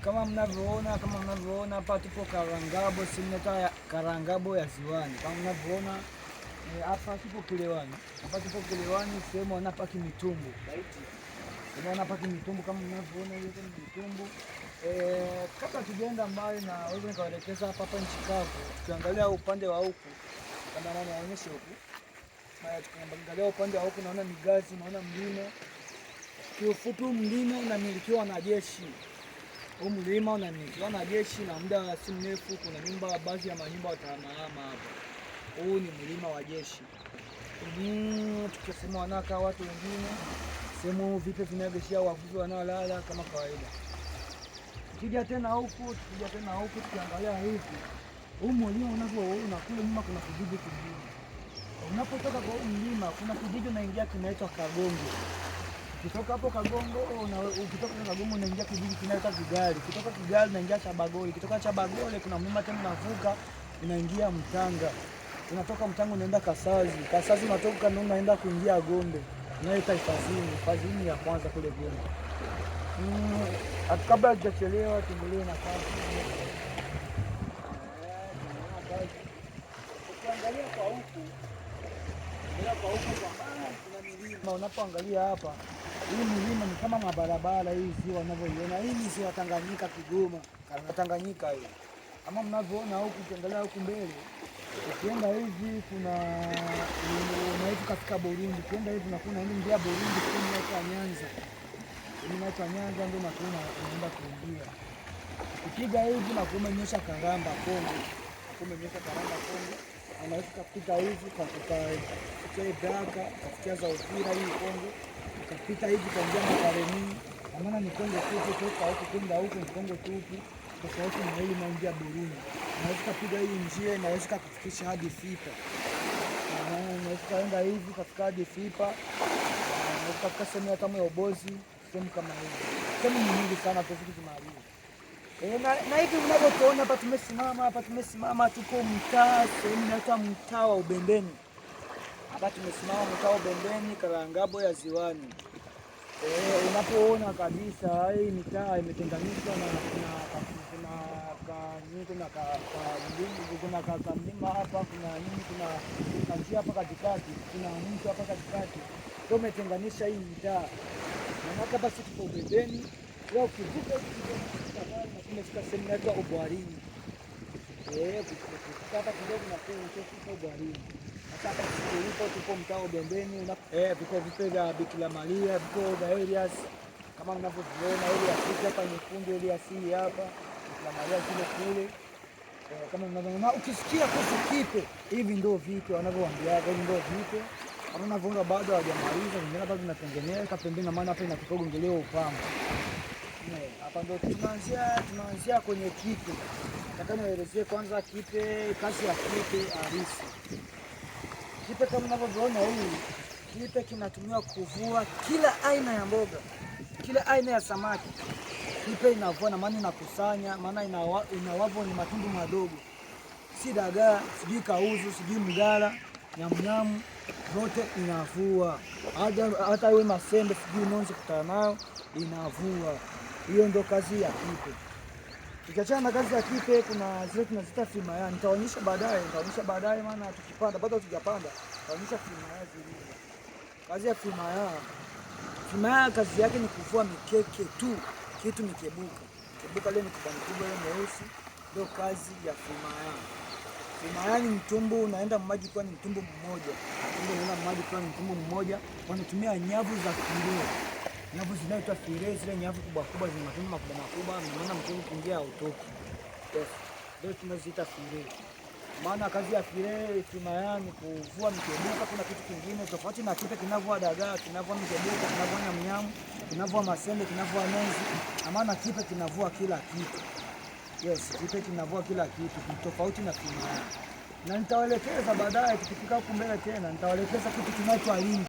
Kama mnavyoona hapa tupo Karangabo, simneta Karangabo ya Ziwani. Kama mnavyoona hapa tupo Kilewani. Hapa tupo Kilewani, sehemu wanapaki mitumbu. Sehemu wanapaki mitumbu, kama mnavyoona hiyo ni mitumbu. Kabla tujaenda mbali na wewe nikawaelekeza hapa nchi kavu. Tukiangalia upande wa huku, kama nani aonyeshe huku. Tukiangalia upande wa huku naona migazi, naona mlima. Kiufupi mlima unamilikiwa na jeshi. Huu mlima unamilikiwa na jeshi na muda si mrefu kuna nyumba, baadhi ya manyumba watahama hapa. Huu ni mlima wa jeshi. Tukisema wanakaa watu wengine, sehemu vipe vinaegeshia wavuvi wanaolala kama kawaida. Tukija tena huku tukiangalia hivi. Huu mlima unavyoona kule nyuma kuna kijiji kingine. Unapotoka kwa huu mlima kuna kijiji unaingia kinaitwa Kagongo. Ukitoka hapo Kagongo, ukitoka Kagongo unaingia kijiji kinaitwa Kigali. Kutoka Kigali unaingia Chabagole. Kutoka Chabagole kuna mlima tena unavuka unaingia Mtanga. Unatoka Mtanga unaenda Kasazi. Kasazi unatoka na unaenda kuingia Gombe. Unaita hifadhi ya kwanza kule Gombe. Kabla hujachelewa tuendelee na kazi. Ukiangalia kwa huku kuna milima. Unapoangalia hapa, hii milima ni kama mabarabara hii ziwa unavyoiona. Hii ni ziwa Tanganyika, Kigoma, Tanganyika hii. Kama mnavyoona huku, ukiangalia huku mbele, ukienda hivi kuna unaitu katika Burundi. Ukienda hivi unakuwa unaingia Burundi, inaitwa Nyanza. Inaitwa Nyanza ndio unaenda kuingia. Ukipiga hivi na kumenyesha Karamba Kongo. Unaweza kupita hivi kwa Baraka, kufikia za Uvira hii Kongo. Ukapita hivi kuanzia Makareni. Maana ni Kongo tupu, toka huko kwenda huko ni Kongo tupu. Tofauti na hii inaingia Burundi. Unaweza kupiga hii njia inaweza kufikisha hadi Fipa. Unaweza kaenda hivi kufika hadi Fipa. Unaweza kufika sehemu kama Obozi, sehemu kama hivi. Sehemu ni nyingi sana tofauti kimaliza. Na hivi mnavyotuona hapa tumesimama tuko mtaa, sehemu inaitwa mtaa wa Ubembeni. Hapa tumesimama mtaa wa Ubembeni, Karangabo ya Ziwani. Unapoona kabisa hii mitaa imetenganishwa na kuna mlima hapa, kuna njia hapa katikati, kuna mto hapa katikati. Ndio umetenganisha hii mitaa. Na hapa sisi tuko Ubembeni. Leo ukivuka tumefika sehemu inaitwa Ubwarini. Hapa kidogo na kufika Ubwarini. Hapa tupo mtaa Ubembeni. Viko vipe vya Bikira Maria, viko vya Elias. Kama mnavyoviona Elias hapa nyekundu, Elias hapa. Bikira Maria kule. Kama mnavyoona ukisikia kuhusu kipe, hivi ndio vipi wanavyowaambia, hivi ndio vipi. Kama mnavyoona bado hawajamaliza, vingine bado vinatengenezwa pembeni, maana hapa inatoka gongeleo upamba. Hapa ndo tunaanzia kwenye kipe. Nataka nielezee kwanza kipe, kazi ya kipe halisi. Kipe kama mnavyoona hii, kipe kinatumiwa kuvua kila aina ya mboga, kila aina ya samaki. Kipe inavua na maana inakusanya, maana inawavu ni matundu madogo. Si dagaa, sijui kauzu, sijui mgala, nyamnyamu, zote inavua. Hata iwe masembe, sijui nonzi kutana nayo, inavua. Hiyo ndio kazi ya kipe. Tukiachana na kazi ya kipe, kuna zile tunazita fimaya. Nitaonyesha baadaye maana tukipanda bado hatujapanda. Nitaonyesha fimaya zilivyo. Kazi ya fimaya kazi yake ni kuvua mikeke tu, kitu mikebuka. Kebuka leo ni kubwa ile nyeusi, ndio kazi ya fimaya. Fimaya ni mtumbu unaenda maji kwa ni mtumbu mmoja. Wanatumia nyavu za kileo. Nyavu zinaitwa file, zile nyavu kubwa zenye matundu makubwa, maana mtumbu kuingia hautoki. Ndio tunaziita file. Maana kazi ya file fimaya ni kuvua mikebuka. Kuna kitu kingine tofauti na kipe kinavua dagaa, kinavua mikebuka, kinavua nyamnyamu, kinavua masembe, kinavua nonzi. Maana kipe kinavua kila kitu. Kipe kinavua kila kitu, tofauti na fimaya. Na nitawaelekeza baadaye tukifika huko mbele tena, nitawaelekeza kitu kinaitwa lingi.